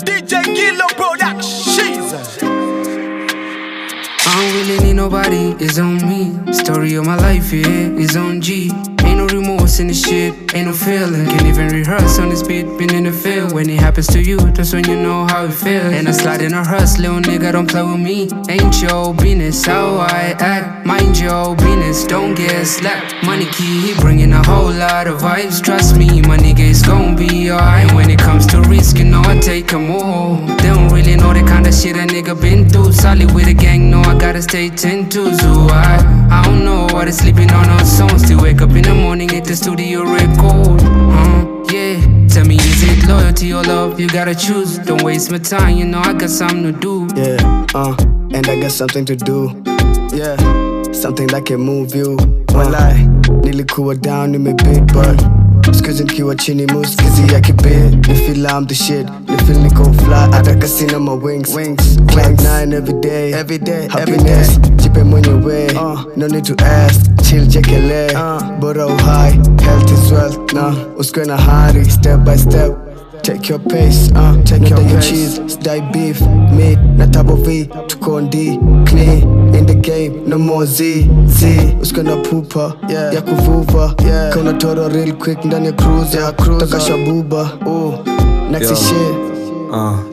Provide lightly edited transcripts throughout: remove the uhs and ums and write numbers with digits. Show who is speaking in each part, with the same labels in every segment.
Speaker 1: DJ Gillo Productions.
Speaker 2: I don't really need nobody, it's on me. Story of my life, yeah, is on G. Ain't no remorse in this shit, ain't no feeling. Can't even rehearse on this beat, been in the field. When it happens to you, that's when you know how it feels. And I slide in a hearse, little nigga, don't play with me. Ain't your business how I act, mind your business, don't get slapped. Money key, he bringing a whole lot of vibes. Trust me, my nigga, it's gon' be alright. And when it comes to risk, you know I take 'em all. They don't really know the kind of shit a nigga been through. Solid with a gang, no, I gotta stay 10 to zoo. I don't know why they sleeping on our songs. Still wake up in the morning, hit the studio record. Yeah, tell me, is it loyalty or love? You gotta choose. Don't waste my time, you know I got something to do.
Speaker 3: Yeah, and I got something to do. Yeah, something that can move you. Walai, nilikuwa down in my bed, but Skuzi nikiwa chini musikizi ya kibit. Nifeel I'm the shit, nifeel niko fly. Ataka sina my wings. Cloud 9 every day, happiness. Jipe mwenyewe, no need to ask. Chill jekele, bora uhai. Health is wealth, usikwe na hari. Step by step, take your pace, take your cheese. Sty beef, meat, na tabo V. Tuko on D, clean, in the game, no more Z. Usikwe na pupa, ya kuvuva. Kona toro real quick, ndani ya cruiser. Taka shabuba, next is shit.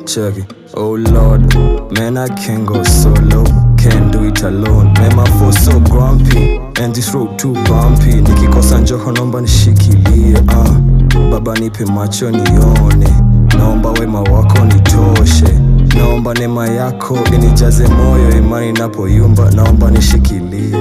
Speaker 4: Check it. Oh Lord, man, I can't go solo, can't do it alone. Man, my force so grumpy, and this road too bumpy. Nikikosa njoko nomba nishikilie, baba nipe macho nione. Naomba wema wako nitoshe, naomba neema yako inijaze moyo. Imani napoyumba, naomba nishikilie.